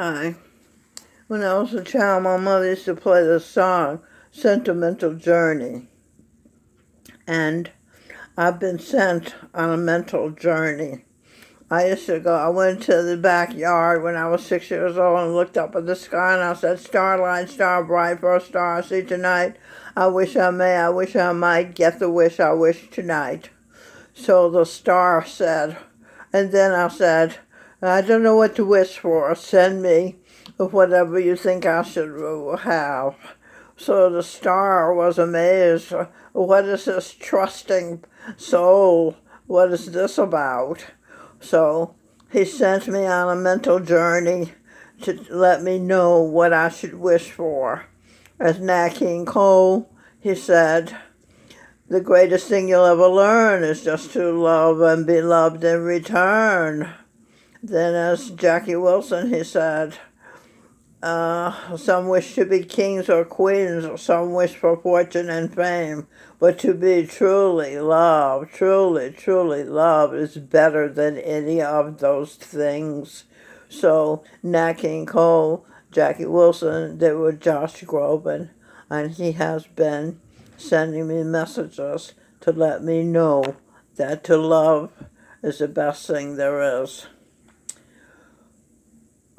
Hi. When I was a child, my mother used to play the song Sentimental Journey. And I've been sent on a mental journey. I went to the backyard when I was 6 years old and looked up at the sky and I said, "Starlight, star bright, first star I see tonight. I wish I may, I wish I might get the wish I wish tonight." So the star said, and then I said, "I don't know what to wish for. Send me whatever you think I should have." So the star was amazed. What is this trusting soul? What is this about? So he sent me on a mental journey to let me know what I should wish for. As Nat King Cole, he said, "The greatest thing you'll ever learn is just to love and be loved in return." Then as Jackie Wilson, he said, "Some wish to be kings or queens, or some wish for fortune and fame, but to be truly loved, truly, truly loved is better than any of those things." So Nat King Cole, Jackie Wilson, they were Josh Groban, and he has been sending me messages to let me know that to love is the best thing there is.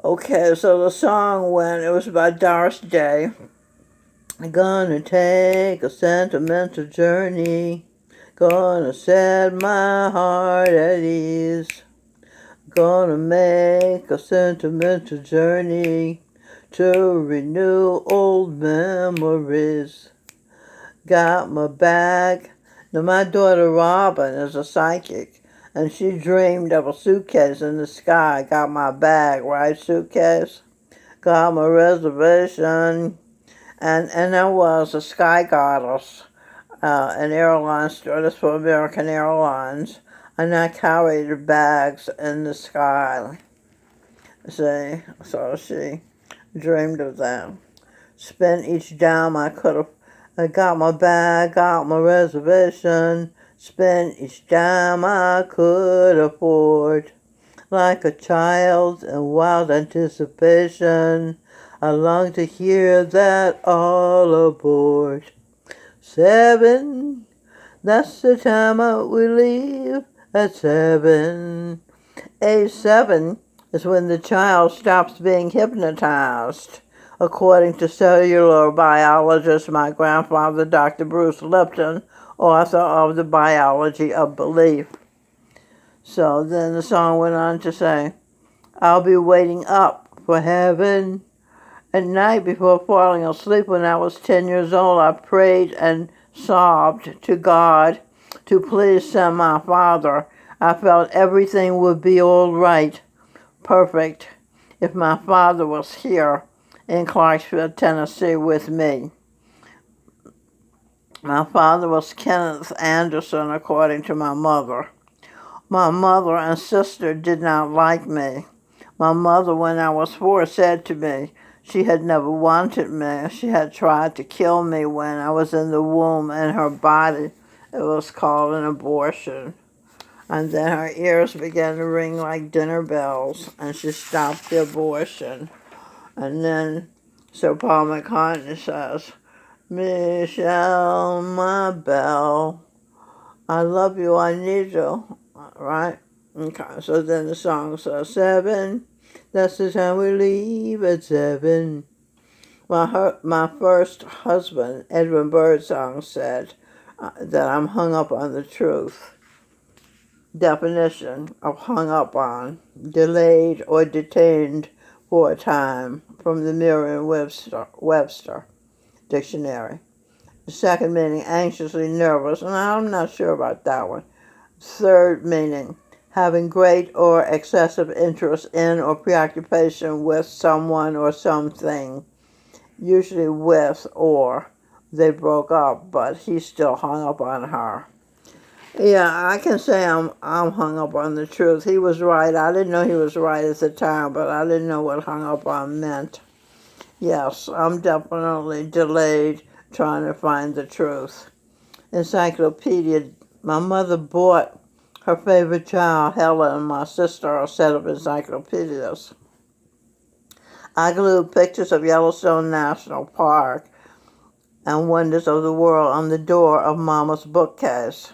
Okay, so the song went, it was by Doris Day. "I'm gonna take a sentimental journey, gonna set my heart at ease, gonna make a sentimental journey to renew old memories. Got my bag." Now my daughter Robin is a psychic, and she dreamed of a suitcase in the sky. "Got my bag, right, suitcase? Got my reservation." And there was a sky goddess, an airline stewardess for American Airlines, and I carried bags in the sky. See, so she dreamed of that. Spent each dime I could have. I got my bag, got my reservation, spent each dime I could afford. Like a child in wild anticipation, I long to hear that all aboard. 7, that's the time we leave at 7. Age 7 is when the child stops being hypnotized. According to cellular biologist, my grandfather, Dr. Bruce Lipton, author of The Biology of Belief. So then the song went on to say, "I'll be waiting up for heaven." At night before falling asleep when I was 10 years old, I prayed and sobbed to God to please send my father. I felt everything would be all right, perfect, if my father was here in Clarksville, Tennessee with me. My father was Kenneth Anderson, according to my mother. My mother and sister did not like me. My mother, when I was 4, said to me she had never wanted me. She had tried to kill me when I was in the womb in her body. It was called an abortion. And then her ears began to ring like dinner bells, and she stopped the abortion. And then Sir Paul McCartney says, "Michelle, my belle, I love you, I need you," right? Okay, so then the song says, 7, that's the time we leave at 7. My first husband, Edwin Birdsong, said that I'm hung up on the truth. Definition of hung up on: delayed or detained for a time, from the Merriam-Webster dictionary. The second meaning, anxiously nervous, and I'm not sure about that one. Third meaning, having great or excessive interest in or preoccupation with someone or something, usually with or they broke up, but he's still hung up on her. Yeah, I can say I'm hung up on the truth. He was right. I didn't know he was right at the time, but I didn't know what hung up on meant. Yes, I'm definitely delayed trying to find the truth. Encyclopedia. My mother bought her favorite child, Helen, and my sister, a set of encyclopedias. I glued pictures of Yellowstone National Park and wonders of the world on the door of Mama's bookcase.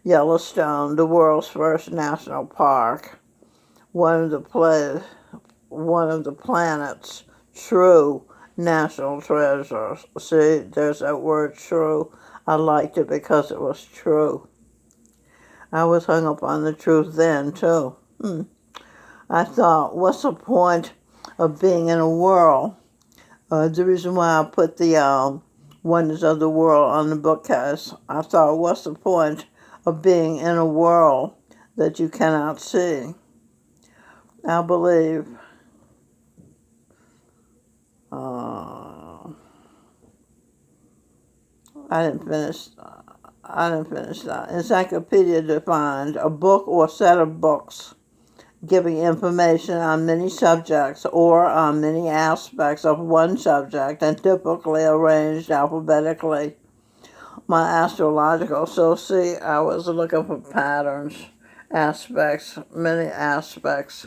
Yellowstone, the world's first national park, one of the planet's true national treasures. See, there's that word true. I liked it because it was true. I was hung up on the truth then, too. I thought, what's the point of being in a world? The reason why I put the Wonders of the World on the bookcase, I thought, what's the point of being in a world that you cannot see? I believe I didn't finish that. Encyclopedia defined a book or set of books giving information on many subjects or on many aspects of one subject and typically arranged alphabetically. My astrological, so see, I was looking for patterns, aspects, many aspects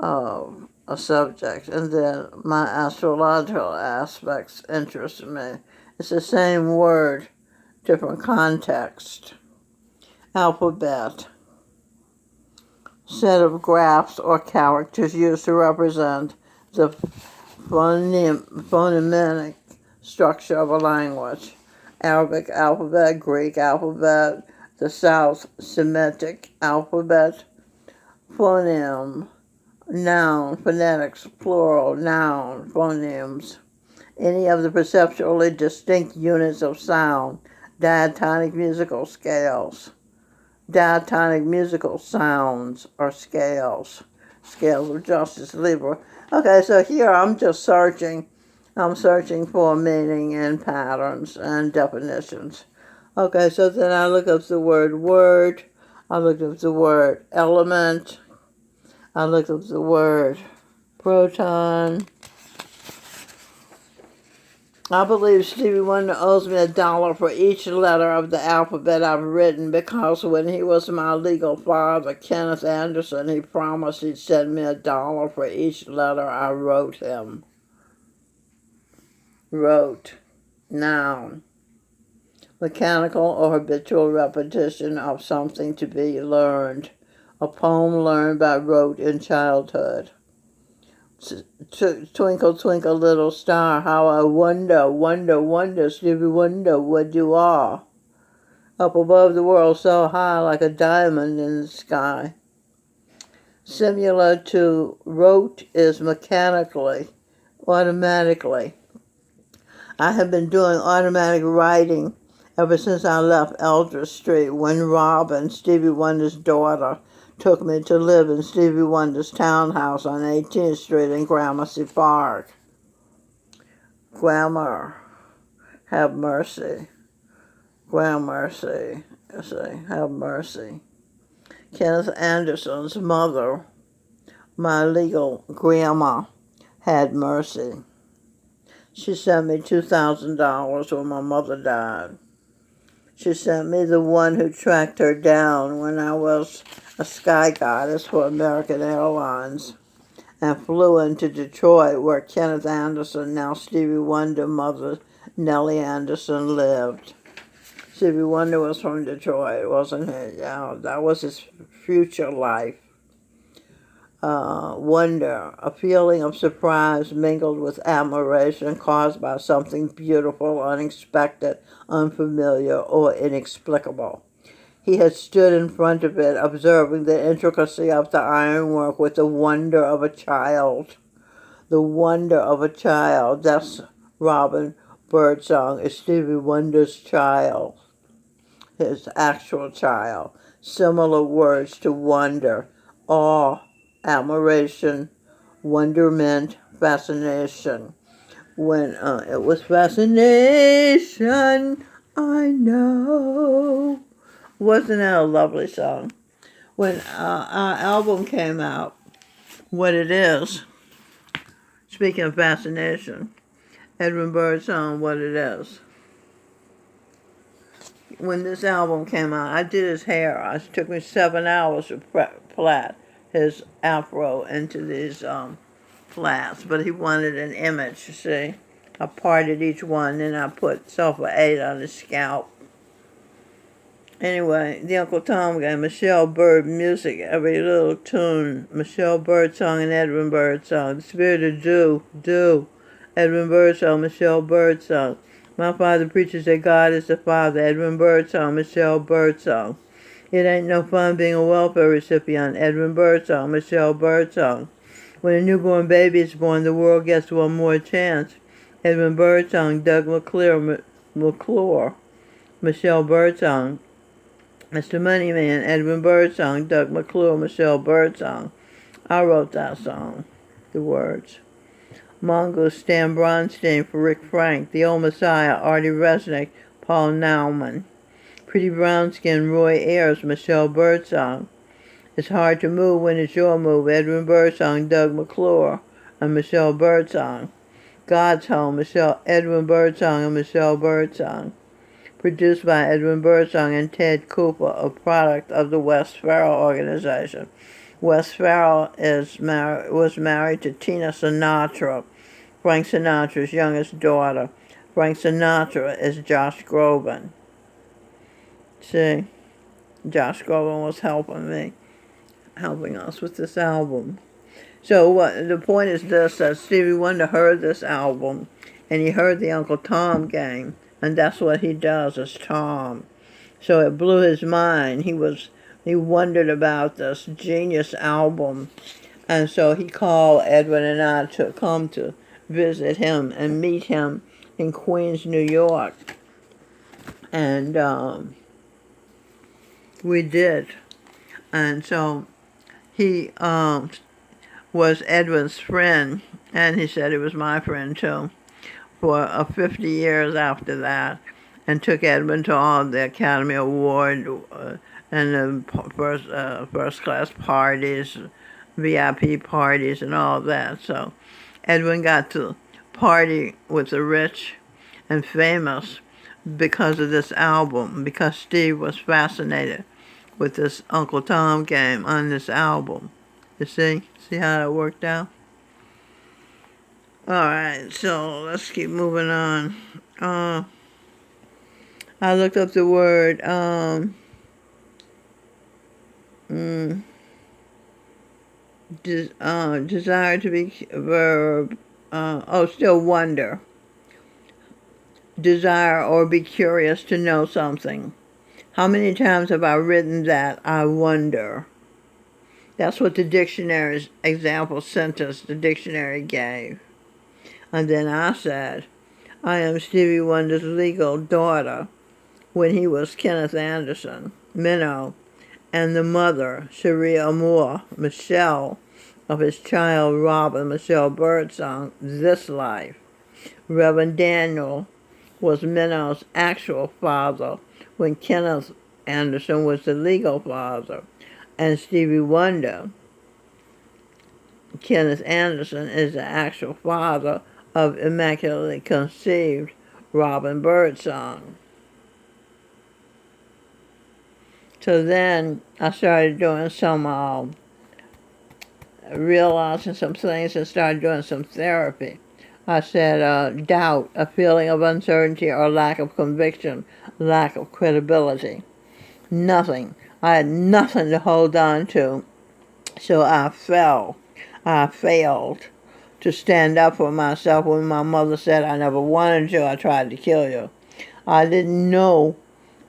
of a subject, and then my astrological aspects interest me. It's the same word, different context. Alphabet, set of graphs or characters used to represent the phonemic structure of a language. Arabic alphabet, Greek alphabet, the South Semitic alphabet, phoneme, noun, phonetics, plural, noun, phonemes. Any of the perceptually distinct units of sound, diatonic musical scales, diatonic musical sounds or scales, scales of Justice Libra. Okay, so here I'm just searching. I'm searching for meaning and patterns and definitions. Okay, so then I look up the word, I look up the word element, I look up the word proton. I believe Stevie Wonder owes me $1 for each letter of the alphabet I've written because when he was my legal father, Kenneth Anderson, he promised he'd send me $1 for each letter I wrote him. Wrote, noun, mechanical or habitual repetition of something to be learned, a poem learned by rote in childhood. Twinkle, twinkle, little star, how I wonder, wonder, wonder, Stevie Wonder, what you are. Up above the world so high like a diamond in the sky. Similar to rote is mechanically, automatically. I have been doing automatic writing ever since I left Eldridge Street when Robin, Stevie Wonder's daughter, took me to live in Stevie Wonder's townhouse on 18th Street in Gramercy Park. Grammar, have mercy. Gramercy, have mercy. Kenneth Anderson's mother, my legal grandma, had mercy. She sent me $2,000 when my mother died. She sent me the one who tracked her down when I was a sky goddess for American Airlines and flew into Detroit where Kenneth Anderson, now Stevie Wonder, mother Nellie Anderson lived. Stevie Wonder was from Detroit, wasn't he? Yeah, that was his future life. Wonder, a feeling of surprise mingled with admiration caused by something beautiful, unexpected, unfamiliar, or inexplicable. He had stood in front of it, observing the intricacy of the ironwork with the wonder of a child. The wonder of a child. That's Robin Birdsong, is Stevie Wonder's child, his actual child. Similar words to wonder, awe, admiration, wonderment, fascination. When it was fascination, I know. Wasn't that a lovely song? When our album came out, What It Is, speaking of fascination, Edwin Birdsong, What It Is. When this album came out, I did his hair. It took me 7 hours to plait his afro into these flats, but he wanted an image, you see. I parted each one, and I put sulfur 8 on his scalp. Anyway, the Uncle Tom game, Michelle Bird music, every little tune, Michelle Birdsong and Edwin Birdsong, The Spirit of Do, Edwin Birdsong, Michelle Birdsong. My father preaches that God is the Father, Edwin Birdsong, Michelle Birdsong. It ain't no fun being a welfare recipient, Edwin Birdsong, Michelle Birdsong. When a newborn baby is born, the world gets one more chance, Edwin Birdsong, Doug McClure, Michelle Birdsong. Mr. Moneyman, Edwin Birdsong, Doug McClure, Michelle Birdsong. I wrote that song, the words. Mongoose, Stan Bronstein for Rick Frank. The Old Messiah, Artie Resnick, Paul Nauman. Pretty Brown Skin, Roy Ayers, Michelle Birdsong. It's Hard to Move When It's Your Move, Edwin Birdsong, Doug McClure, and Michelle Birdsong. God's Home, Edwin Birdsong and Michelle Birdsong. Produced by Edwin Birdsong and Ted Cooper, a product of the Wes Farrell Organization. Wes Farrell was married to Tina Sinatra, Frank Sinatra's youngest daughter. Frank Sinatra is Josh Groban. See, Josh Groban was helping us with this album. So the point is this, that Stevie Wonder heard this album, and he heard the Uncle Tom game, and that's what he does as Tom. So it blew his mind. He wondered about this genius album, and so he called Edwin and I to come to visit him and meet him in Queens, New York. And we did. And so he was Edwin's friend, and he said he was my friend too, for 50 years after that, and took Edwin to all the Academy Award and the first class parties, VIP parties, and all that. So Edwin got to party with the rich and famous because of this album, because Steve was fascinated with this Uncle Tom game on this album. You see how that worked out? All right, so let's keep moving on. I looked up the word desire to be verb. Still wonder. Desire or be curious to know something. How many times have I written that? I wonder. That's what the dictionary's example sentence the dictionary gave. And then I said, I am Stevie Wonder's legal daughter when he was Kenneth Anderson, Minnow, and the mother, Cherie Amour, Michelle, of his child Robin, Michelle Birdsong, This Life. Reverend Daniel was Minnow's actual father when Kenneth Anderson was the legal father. And Stevie Wonder, Kenneth Anderson, is the actual father of immaculately conceived Robin Birdsong. So then I started doing some, realizing some things and started doing some therapy. I said doubt, a feeling of uncertainty or lack of conviction, lack of credibility. Nothing. I had nothing to hold on to, so I fell. I failed to stand up for myself when my mother said I never wanted you, I tried to kill you. I didn't know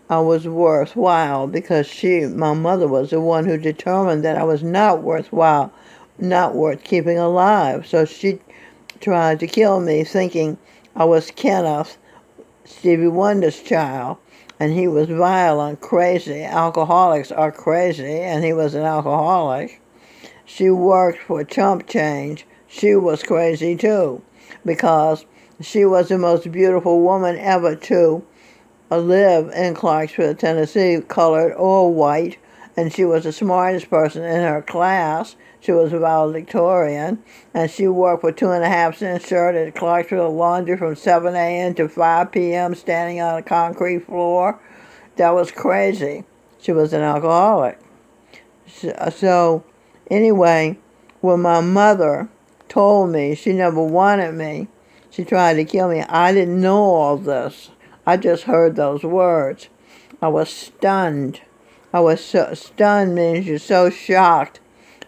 I was worthwhile because my mother was the one who determined that I was not worthwhile, not worth keeping alive. So she tried to kill me thinking I was Kenneth, Stevie Wonder's child. And he was violent, crazy. Alcoholics are crazy, and he was an alcoholic. She worked for chump change. She was crazy too, because she was the most beautiful woman ever to live in Clarksville, Tennessee, colored or white, and she was the smartest person in her class. She was valedictorian, and she worked for 2.5 cent shirt at Clarksville Laundry from 7 a.m. to 5 p.m. standing on a concrete floor. That was crazy. She was an alcoholic. So anyway, when my mother told me she never wanted me. She tried to kill me. I didn't know all this. I just heard those words. I was stunned. I was so stunned means you're so shocked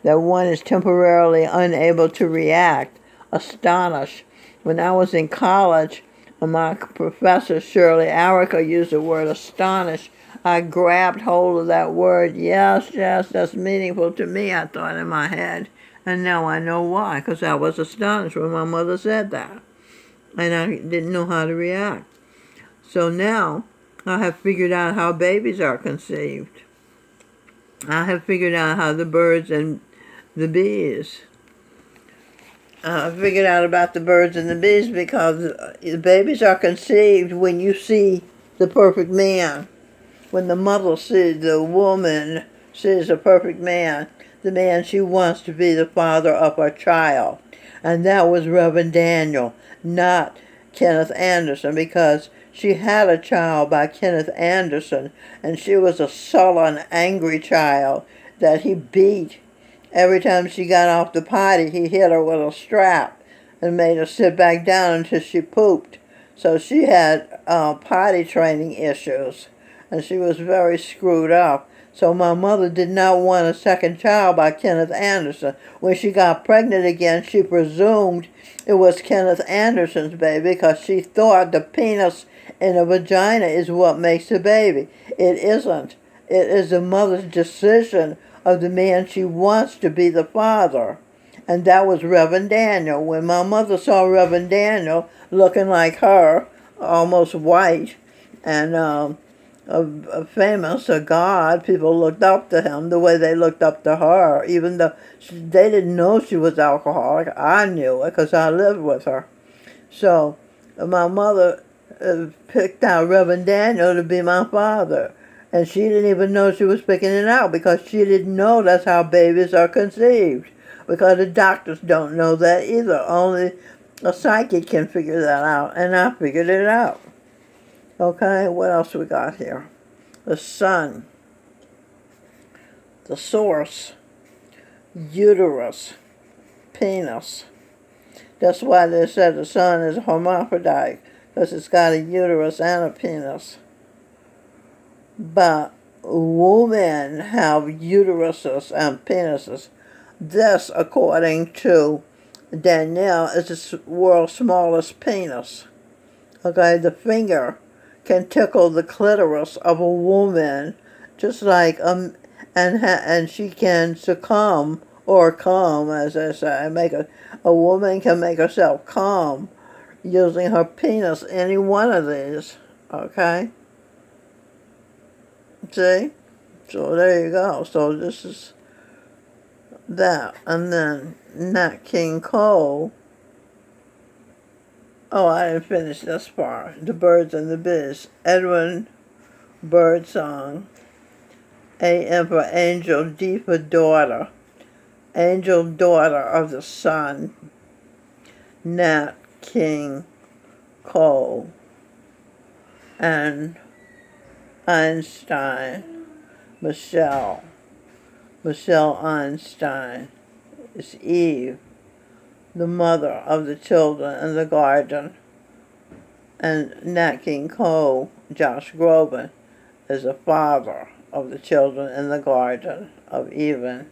that one is temporarily unable to react. Astonished. When I was in college, my professor, Shirley Arica, used the word astonished. I grabbed hold of that word. Yes, that's meaningful to me, I thought in my head. And now I know why, because I was astonished when my mother said that. And I didn't know how to react. So now I have figured out how babies are conceived. I have figured out how the birds and the bees. I figured out about the birds and the bees because the babies are conceived when you see the perfect man. When the mother sees, the woman sees a perfect man, the man she wants to be the father of her child. And that was Reverend Daniel, not Kenneth Anderson, because she had a child by Kenneth Anderson, and she was a sullen, angry child that he beat. Every time she got off the potty, he hit her with a strap and made her sit back down until she pooped. So she had potty training issues, and she was very screwed up. So my mother did not want a second child by Kenneth Anderson. When she got pregnant again, she presumed it was Kenneth Anderson's baby because she thought the penis in the vagina is what makes a baby. It isn't. It is the mother's decision of the man she wants to be the father. And that was Reverend Daniel. When my mother saw Reverend Daniel looking like her, almost white, and a famous, a god, people looked up to him the way they looked up to her, even though they didn't know she was alcoholic. I knew it because I lived with her. So my mother picked out Reverend Daniel to be my father. And she didn't even know she was picking it out because she didn't know that's how babies are conceived. Because the doctors don't know that either. Only a psychic can figure that out. And I figured it out. Okay, what else we got here? The sun, the source, uterus, penis. That's why they said the sun is hermaphrodite, because it's got a uterus and a penis. But women have uteruses and penises. This, according to Danielle, is the world's smallest penis. Okay, the finger can tickle the clitoris of a woman, just like and she can succumb or come, as I say. A woman can make herself come using her penis. Any one of these. Okay. See? So there you go. So this is that. And then Nat King Cole. Oh, I didn't finish this part. The Birds and the Bees. Edwin Birdsong. A.M. for Angel, D for Daughter. Angel, daughter of the sun. Nat King Cole. And Einstein. Michelle Einstein is Eve, the mother of the children in the garden. And Nat King Cole, Josh Groban, is the father of the children in the garden of Eden.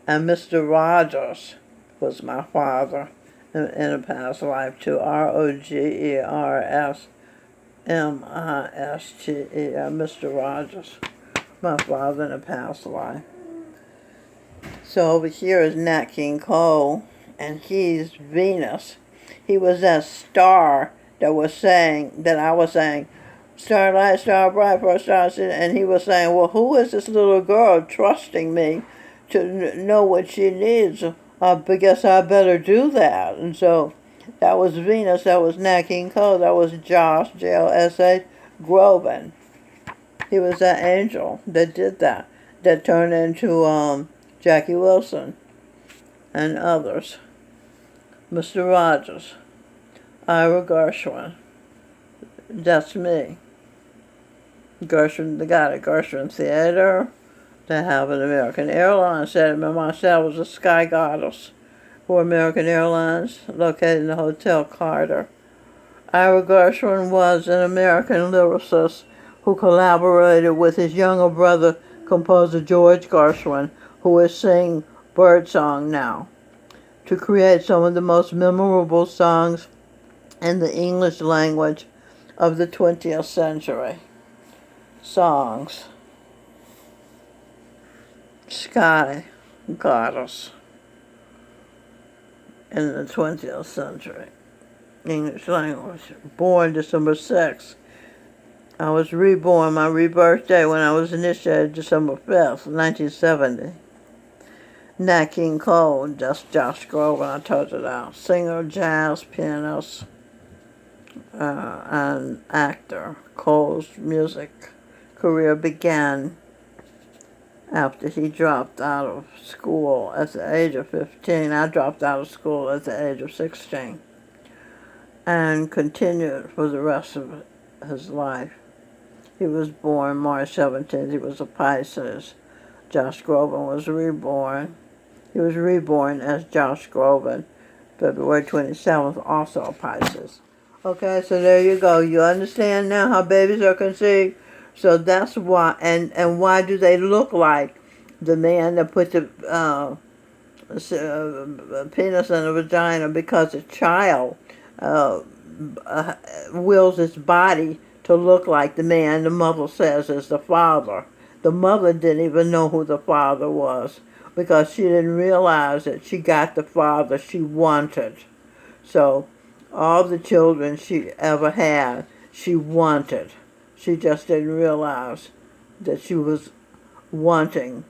And Mr. Rogers was my father in a past life too. Rogersmiste, Mr. Rogers, my father in a past life. So over here is Nat King Cole, and he's Venus. He was that star that I was saying, starlight, star bright, first star, and he was saying, well, who is this little girl trusting me to know what she needs? I guess I better do that. And so that was Venus, that was Nat King Cole, that was Josh, J-O-S-H, Groban. He was that angel that did that turned into Jackie Wilson and others. Mr. Rogers, Ira Gershwin, that's me. Gershwin, the guy at Gershwin Theater, they have an American Airlines said Marcel was a sky goddess. for American Airlines, located in the Hotel Carter. Ira Gershwin was an American lyricist who collaborated with his younger brother, composer George Gershwin, who is singing Birdsong now, to create some of the most memorable songs in the English language of the 20th century. Songs. Sky Goddess in the 20th century. English language. Born December 6th. I was reborn, my rebirth day, when I was initiated December 5th, 1970. Nat King Cole, just Josh Groban, I told you that. Singer, jazz, pianist, and actor. Cole's music career began after he dropped out of school at the age of 15. I dropped out of school at the age of 16 and continued for the rest of his life. He was born March 17th. He was a Pisces. Josh Groban was reborn. He was reborn as Josh Groban, February 27th, also a Pisces. Okay, so there you go. You understand now how babies are conceived? So that's why, and why do they look like the man that put the penis in the vagina? Because a child wills its body to look like the man the mother says is the father. The mother didn't even know who the father was because she didn't realize that she got the father she wanted. So all the children she ever had, she wanted. She just didn't realize that she was wanting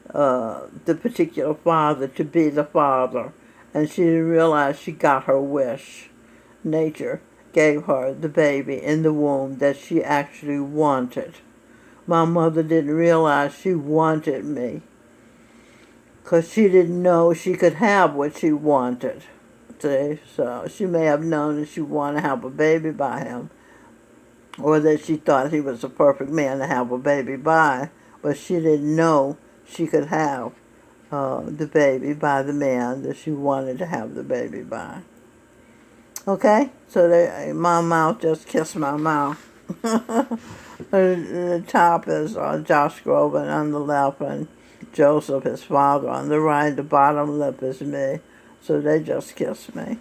the particular father to be the father. And she didn't realize she got her wish. Nature gave her the baby in the womb that she actually wanted. My mother didn't realize she wanted me because she didn't know she could have what she wanted. See? So she may have known that she wanted to have a baby by him, or that she thought he was the perfect man to have a baby by, but she didn't know she could have the baby by the man that she wanted to have the baby by. Okay? So my mouth just kissed my mouth. The top is Josh Groban on the left, and Joseph, his father, on the right. The bottom lip is me. So they just kissed me.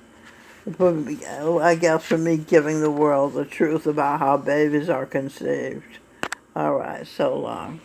I guess for me giving the world the truth about how babies are conceived. All right, so long.